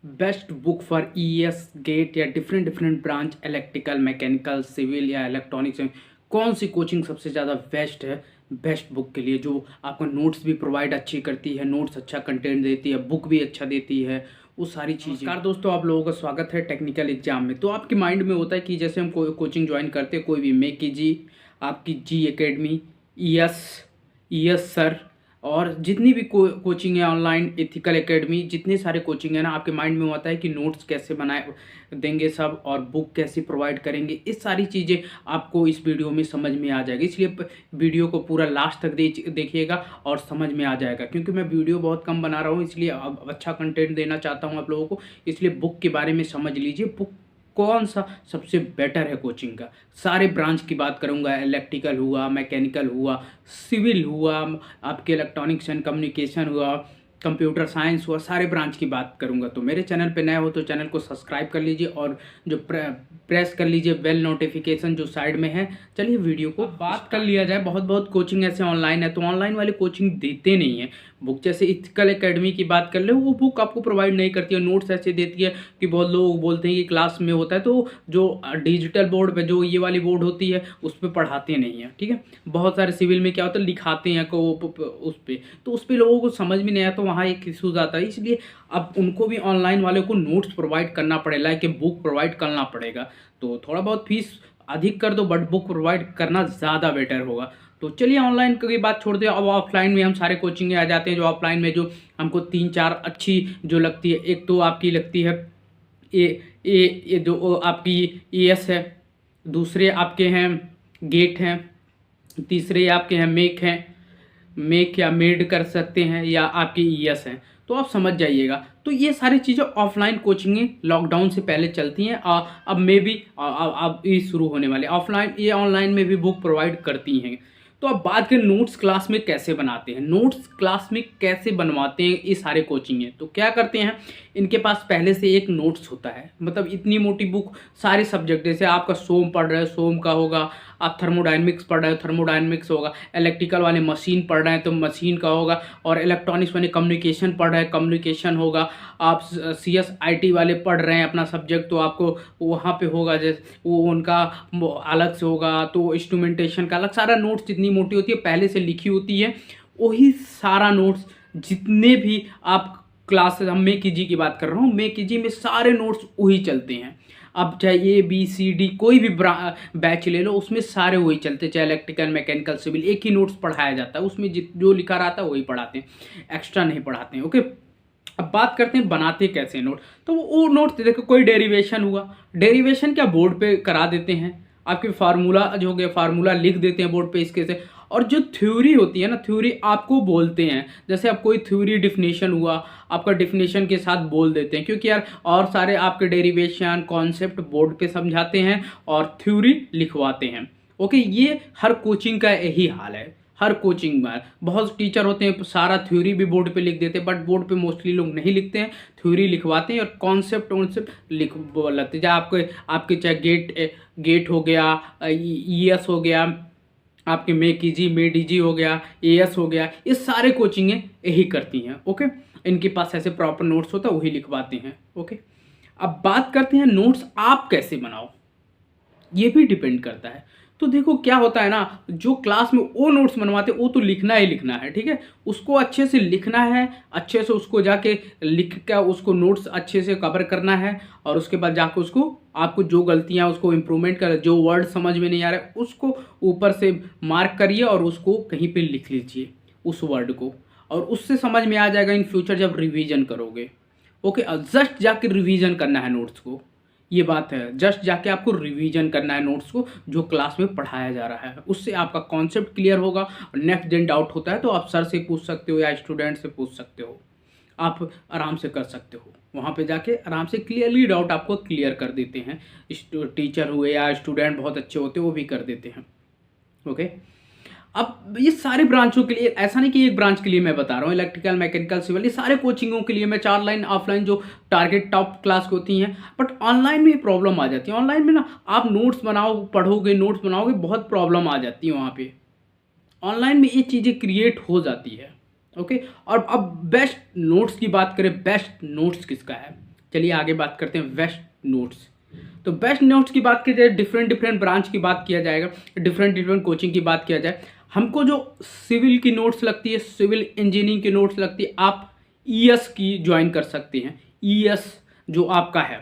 Best book for ES GATE या different different branch electrical mechanical civil या electronics में कौन सी कोचिंग सबसे ज़्यादा बेस्ट है बेस्ट बुक के लिए, जो आपको नोट्स भी प्रोवाइड अच्छी करती है, नोट्स अच्छा कंटेंट देती है, बुक भी अच्छा देती है, वो सारी चीज़ें। नमस्कार दोस्तों, आप लोगों का स्वागत है टेक्निकल एग्जाम में। तो आपके माइंड में होता है कि जैसे हम कोचिंग ज्वाइन करते हैं, कोई भी मेक जी, आपकी जी एकेडमी, ईएस ईएस सर, और जितनी भी कोचिंग है ऑनलाइन, एथिकल एकेडमी, जितने सारे कोचिंग है ना, आपके माइंड में होता है कि नोट्स कैसे बनाए देंगे सब, और बुक कैसे प्रोवाइड करेंगे। इस सारी चीज़ें आपको इस वीडियो में समझ में आ जाएगी, इसलिए वीडियो को पूरा लास्ट तक देखिएगा और समझ में आ जाएगा। क्योंकि मैं वीडियो बहुत कम बना रहा हूँ, इसलिए अब अच्छा कंटेंट देना चाहता हूँ आप लोगों को, इसलिए बुक के बारे में समझ लीजिए। बुक कौन सा सबसे बेटर है कोचिंग का, सारे ब्रांच की बात करूंगा, इलेक्ट्रिकल हुआ, मैकेनिकल हुआ, सिविल हुआ, आपके इलेक्ट्रॉनिक्स एंड कम्युनिकेशन हुआ, कंप्यूटर साइंस हुआ, सारे ब्रांच की बात करूंगा। तो मेरे चैनल पे नए हो तो चैनल को सब्सक्राइब कर लीजिए और जो प्रेस कर लीजिए बेल नोटिफिकेशन जो साइड में है। चलिए वीडियो को बात कर लिया जाए। बहुत बहुत कोचिंग ऐसे ऑनलाइन है, तो ऑनलाइन वाले कोचिंग देते नहीं है बुक। जैसे इथिकल एकेडमी की बात कर ले, वो बुक आपको प्रोवाइड नहीं करती है, नोट्स ऐसे देती है कि बहुत लोग बोलते हैं कि क्लास में होता है, तो जो डिजिटल बोर्ड पे, जो ये वाली बोर्ड होती है, उस पर पढ़ाते नहीं है। ठीक है, बहुत सारे सिविल में क्या होता है, लिखाते हैं को उस पर, तो उस पर लोगों को समझ में नहीं आया, तो वहाँ एक इशूज आता है। इसलिए अब उनको भी ऑनलाइन वाले को नोट्स प्रोवाइड करना पड़ेगा, लाइक बुक प्रोवाइड करना पड़ेगा। तो थोड़ा बहुत फीस अधिक कर दो, बट बुक प्रोवाइड करना ज़्यादा बेटर होगा। तो चलिए ऑनलाइन की बात छोड़ दें, अब ऑफलाइन में हम सारे कोचिंग आ जाते हैं। जो ऑफलाइन में जो हमको 3-4 अच्छी जो लगती है, एक तो आपकी लगती है ये जो आपकी ईएस है, दूसरे आपके हैं गेट हैं, तीसरे आपके हैं मेक या मेड कर सकते हैं, या आपकी ईएस हैं। तो आप समझ जाइएगा। तो ये सारी चीज़ें ऑफलाइन कोचिंगें लॉकडाउन से पहले चलती हैं, अब में भी अब ये शुरू होने वाले ऑफलाइन, ये ऑनलाइन में भी बुक प्रोवाइड करती हैं। तो अब बात करें नोट्स क्लास में कैसे बनाते हैं, नोट्स क्लास में कैसे बनवाते हैं ये सारे कोचिंग हैं। तो क्या करते हैं, इनके पास पहले से एक नोट्स होता है, मतलब इतनी मोटी बुक, सारे सब्जेक्ट, जैसे आपका सोम पढ़ रहे हो सोम का होगा, आप थर्मोडायनेमिक्स पढ़ रहे हो थर्मोडायनेमिक्स होगा, इलेक्ट्रिकल वाले मशीन पढ़ रहे हैं तो मशीन का होगा, और इलेक्ट्रॉनिक्स वाले कम्युनिकेशन पढ़ रहे हैं कम्युनिकेशन होगा, आप CSIT वाले पढ़ रहे हैं अपना सब्जेक्ट, तो आपको वहाँ पे होगा, जैसे वो उनका अलग से होगा, तो इंस्ट्रूमेंटेशन का अलग। सारा नोट्स जितनी मोटी होती है पहले से लिखी होती है, वही सारा नोट्स जितने भी आप क्लासेस, हम मेक जी की बात कर रहा हूँ, मेक जी में सारे नोट्स वही चलते हैं। अब चाहे ABCD कोई भी बैच ले लो, उसमें सारे वही चलते, चाहे इलेक्ट्रिकल मैकेनिकल सिविल, एक ही नोट्स पढ़ाया जाता है, उसमें जो लिखा रहता है वही पढ़ाते हैं, एक्स्ट्रा नहीं पढ़ाते हैं। ओके, अब बात करते हैं बनाते कैसे नोट। तो वो नोट देखो, कोई डेरिवेशन हुआ, डेरिवेशन क्या बोर्ड पे करा देते हैं, आपके फार्मूला जो हो गया फार्मूला लिख देते हैं बोर्ड पे इसके से। और जो थ्योरी होती है ना, थ्योरी आपको बोलते हैं, जैसे अब कोई थ्योरी डिफिनेशन हुआ, आपका डिफिनेशन के साथ बोल देते हैं, क्योंकि यार और सारे आपके डेरिवेशन कॉन्सेप्ट बोर्ड पे समझाते हैं और थ्योरी लिखवाते हैं। ओके, ये हर कोचिंग का यही हाल है। हर कोचिंग में बहुत टीचर होते हैं, सारा थ्योरी भी बोर्ड पे लिख देते हैं, बट बोर्ड पे मोस्टली लोग नहीं लिखते हैं, थ्योरी लिखवाते हैं और कॉन्सेप्ट लिख बोलते हैं। जहाँ आपके चाहे गेट हो गया, ईएस हो गया, आपके मेड हो गया, एएस हो गया, ये सारे कोचिंगें यही करती हैं। ओके, इनके पास ऐसे प्रॉपर नोट्स होता है, वही लिखवाते हैं। ओके, अब बात करते हैं नोट्स आप कैसे बनाओ, ये भी डिपेंड करता है। तो देखो क्या होता है ना, जो क्लास में वो नोट्स बनवाते वो तो लिखना ही लिखना है, ठीक है, उसको अच्छे से लिखना है, अच्छे से उसको जाके लिख कर उसको नोट्स अच्छे से कवर करना है, और उसके बाद जाके उसको आपको जो गलतियां उसको इम्प्रूवमेंट कर, जो वर्ड समझ में नहीं आ रहा है उसको ऊपर से मार्क करिए और उसको कहीं पे लिख लीजिए उस वर्ड को, और उससे समझ में आ जाएगा इन फ्यूचर जब रिवीजन करोगे। ओके, जस्ट जाके रिवीजन करना है नोट्स को, ये बात है, जस्ट जाके आपको रिवीजन करना है नोट्स को जो क्लास में पढ़ाया जा रहा है, उससे आपका कॉन्सेप्ट क्लियर होगा। नेक्स्ट दिन डाउट होता है तो आप सर से पूछ सकते हो या स्टूडेंट से पूछ सकते हो, आप आराम से कर सकते हो, वहाँ पे जाके आराम से क्लियरली डाउट आपको क्लियर कर देते हैं। टीचर हुए या स्टूडेंट बहुत अच्छे होते वो भी कर देते हैं। ओके, अब ये सारे ब्रांचों के लिए, ऐसा नहीं कि एक ब्रांच के लिए मैं बता रहा हूँ, इलेक्ट्रिकल मैकेनिकल सिविल, ये सारे कोचिंगों के लिए मैं 4 लाइन ऑफलाइन जो टारगेट टॉप क्लास की होती हैं। बट ऑनलाइन में प्रॉब्लम आ जाती है, ऑनलाइन में ना आप नोट्स बनाओ, पढ़ोगे, नोट्स बनाओगे, बहुत प्रॉब्लम आ जाती है वहाँ पे। ऑनलाइन में ये चीज़ें क्रिएट हो जाती है। ओके, और अब बेस्ट नोट्स की बात करें, बेस्ट नोट्स किसका है, चलिए आगे बात करते हैं बेस्ट नोट्स। तो बेस्ट नोट्स की बात की जाए, डिफरेंट डिफरेंट ब्रांच की बात किया जाएगा, डिफरेंट डिफरेंट कोचिंग की बात किया जाए, हमको जो सिविल की नोट्स लगती है, सिविल इंजीनियरिंग की नोट्स लगती है, आप ईएस की ज्वाइन कर सकते हैं। ईएस जो आपका है,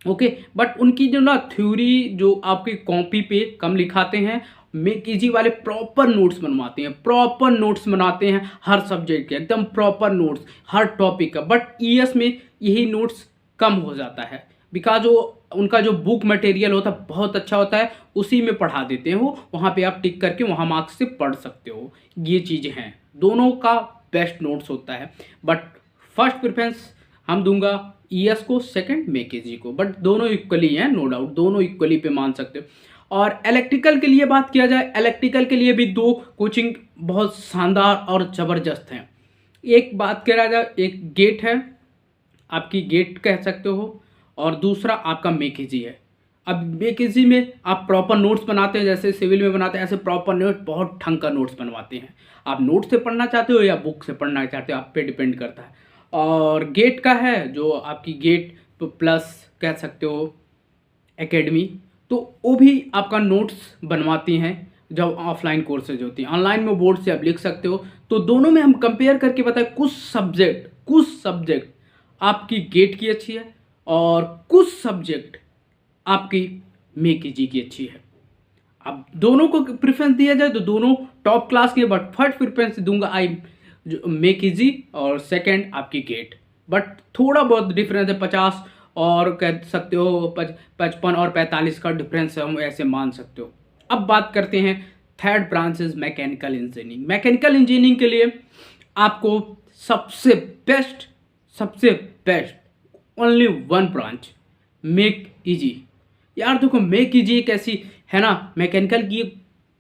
ओके, बट उनकी जो ना थ्योरी जो आपकी कॉपी पे कम लिखाते हैं, मेक इजी वाले प्रॉपर नोट्स बनवाते हैं, प्रॉपर नोट्स बनाते हैं हर सब्जेक्ट के, एकदम प्रॉपर नोट्स हर टॉपिक का। बट ईएस में यही नोट्स कम हो जाता है, बिकॉज वो उनका जो बुक मटेरियल होता है बहुत अच्छा होता है, उसी में पढ़ा देते हैं वो, वहाँ पे आप टिक करके वहाँ मार्क्स से पढ़ सकते हो। ये चीज़ें हैं, दोनों का बेस्ट नोट्स होता है। बट फर्स्ट प्रेफरेंस हम दूंगा ईएस को, सेकंड मेकेजी को, बट दोनों इक्वली हैं, नो डाउट, दोनों इक्वली पे मान सकते हो। और इलेक्ट्रिकल के लिए बात किया जाए, इलेक्ट्रिकल के लिए भी दो कोचिंग बहुत शानदार और ज़बरदस्त हैं। एक बात करा जाए, एक गेट है, आपकी गेट कह सकते हो, और दूसरा आपका मेकेजी है। अब मेकेजी में आप प्रॉपर नोट्स बनाते हैं, जैसे सिविल में बनाते हैं, ऐसे प्रॉपर नोट, बहुत ढंग का नोट्स बनवाते हैं। आप नोट से पढ़ना चाहते हो या बुक से पढ़ना चाहते हो, आप पे डिपेंड करता है। और गेट का है जो आपकी गेट प्लस कह सकते हो एकेडमी, तो वो भी आपका नोट्स बनवाती हैं जब ऑफलाइन कोर्सेज होती हैं। ऑनलाइन में बोर्ड से आप लिख सकते हो। तो दोनों में हम कंपेयर करके बताएं, कुछ सब्जेक्ट आपकी गेट की अच्छी है और कुछ सब्जेक्ट आपकी मेकेजी की अच्छी है। अब दोनों को प्रेफरेंस दिया जाए तो दोनों टॉप क्लास के, बट फर्स्ट प्रेफरेंस दूंगा आई जो मेकेजी, और सेकंड आपकी गेट। बट थोड़ा बहुत डिफरेंस है, 50 और कह सकते हो 55 और 45 का डिफरेंस हम ऐसे मान सकते हो। अब बात करते हैं third branch is mechanical engineering. Mechanical engineering के लिए आपको सबसे best only one branch, make easy. यार देखो, मेक इजी एक ऐसी है ना, मैकेनिकल की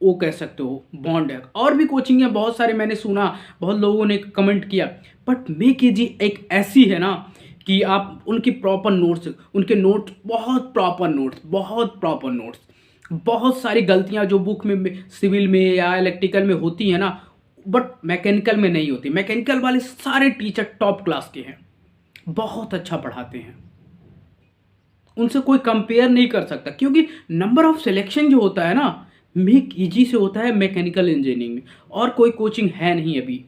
वो कह सकते हो बॉन्ड है। और भी कोचिंग है बहुत सारे, मैंने सुना, बहुत लोगों ने कमेंट किया, बट मेक इजी एक ऐसी है ना कि आप उनकी प्रॉपर नोट्स, उनके नोट्स बहुत प्रॉपर नोट्स, बहुत सारी गलतियां जो बुक में सिविल में या इलेक्ट्रिकल में होती है ना, बट मैकेनिकल में नहीं होती। मैकेनिकल वाले सारे टीचर टॉप क्लास के हैं, बहुत अच्छा पढ़ाते हैं, उनसे कोई कंपेयर नहीं कर सकता, क्योंकि नंबर ऑफ सिलेक्शन जो होता है ना मेक इजी से होता है मैकेनिकल इंजीनियरिंग में, और कोई कोचिंग है नहीं अभी।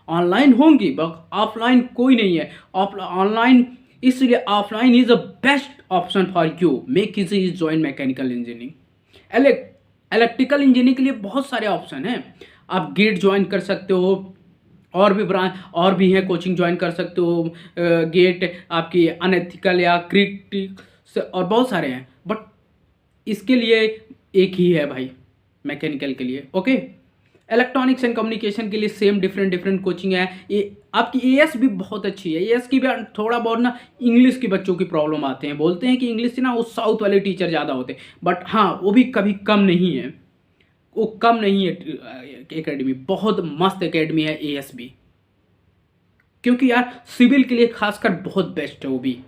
ऑनलाइन होंगी बट ऑफलाइन कोई नहीं है। ऑनलाइन, इसलिए offline is the best option for you. Make easy is join mechanical engineering. Electrical engineering के लिए बहुत सारे ऑप्शन हैं, आप गेट ज्वाइन कर सकते हो, और भी ब्रांच और भी हैं, कोचिंग ज्वाइन कर सकते हो, गेट आपकी अनएथिकल या क्रिटिक्स और बहुत सारे हैं, बट इसके लिए एक ही है भाई, मैकेनिकल के लिए। ओके, इलेक्ट्रॉनिक्स एंड कम्युनिकेशन के लिए सेम डिफरेंट कोचिंग है। ये आपकी एएस भी बहुत अच्छी है। एएस की भी थोड़ा बहुत ना इंग्लिश के बच्चों की प्रॉब्लम आते हैं, बोलते हैं कि इंग्लिश से ना वो साउथ वाले टीचर ज़्यादा होते हैं, बट हाँ वो भी कभी कम नहीं है, वो कम नहीं है। एकेडमी बहुत मस्त एकेडमी है एएस भी, क्योंकि यार सिविल के लिए खासकर बहुत बेस्ट है। वो भी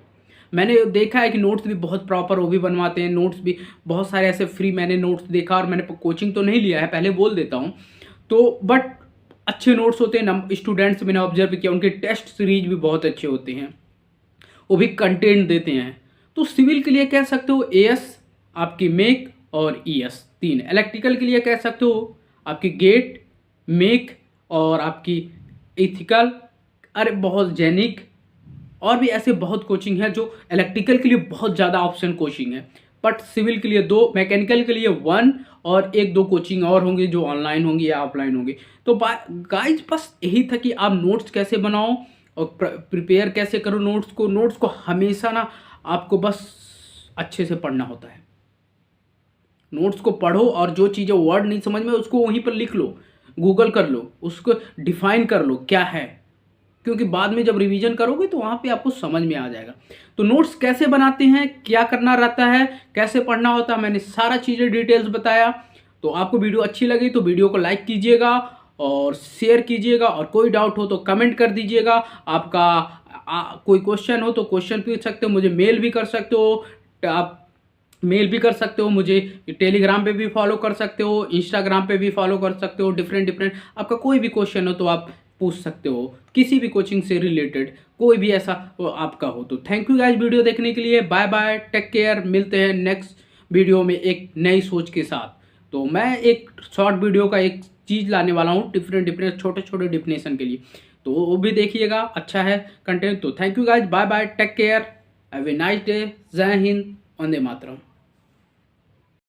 मैंने देखा है कि नोट्स भी बहुत प्रॉपर वो भी बनवाते हैं, नोट्स भी बहुत सारे ऐसे फ्री मैंने नोट्स देखा, और मैंने कोचिंग तो नहीं लिया है, पहले बोल देता हूँ तो, बट अच्छे नोट्स होते हैं। स्टूडेंट्स मैंने ऑब्जर्व किया, उनके टेस्ट सीरीज भी बहुत अच्छे होते हैं, वो भी कंटेंट देते हैं। तो सिविल के लिए कह सकते हो एएस, आपकी मेक और ईएस तीन। इलेक्ट्रिकल के लिए कह सकते हो आपकी गेट, मेक और आपकी इथिकल, अरे बहुत जेनिक, और भी ऐसे बहुत कोचिंग है जो इलेक्ट्रिकल के लिए बहुत ज़्यादा ऑप्शन कोचिंग है। बट सिविल के लिए 2, मैकेनिकल के लिए 1, और 1-2 कोचिंग और होंगी जो ऑनलाइन होंगी या ऑफलाइन होंगी। तो गाइज बस यही था कि आप नोट्स कैसे बनाओ और प्रिपेयर कैसे करो नोट्स को हमेशा ना आपको बस अच्छे से पढ़ना होता है। नोट्स को पढ़ो, और जो चीज़ें वर्ड नहीं समझ में उसको वहीं पर लिख लो, गूगल कर लो, उसको डिफाइन कर लो क्या है, क्योंकि बाद में जब रिवीजन करोगे तो वहाँ पे आपको समझ में आ जाएगा। तो नोट्स कैसे बनाते हैं, क्या करना रहता है, कैसे पढ़ना होता है, मैंने सारा चीज़ें डिटेल्स बताया। तो आपको वीडियो अच्छी लगी तो वीडियो को लाइक कीजिएगा और शेयर कीजिएगा, और कोई डाउट हो तो कमेंट कर दीजिएगा। आपका कोई क्वेश्चन हो तो क्वेश्चन पूछ सकते हो, मुझे मेल भी कर सकते हो, आप मेल भी कर सकते हो मुझे, टेलीग्राम पे भी फॉलो कर सकते हो, इंस्टाग्राम पे भी फॉलो कर सकते हो। डिफरेंट आपका कोई भी क्वेश्चन हो तो आप पूछ सकते हो, किसी भी कोचिंग से रिलेटेड कोई भी ऐसा आपका हो तो। थैंक यू गाइज वीडियो देखने के लिए, बाय बाय, टेक केयर, मिलते हैं नेक्स्ट वीडियो में एक नई सोच के साथ। तो मैं एक शॉर्ट वीडियो का एक चीज़ लाने वाला हूँ डिफरेंट छोटे छोटे डिफिनेशन के लिए, तो वो भी देखिएगा, अच्छा है कंटेंट। तो thank you guys, bye bye, take care, have a nice day, जय हिंद, वंदे मातरम।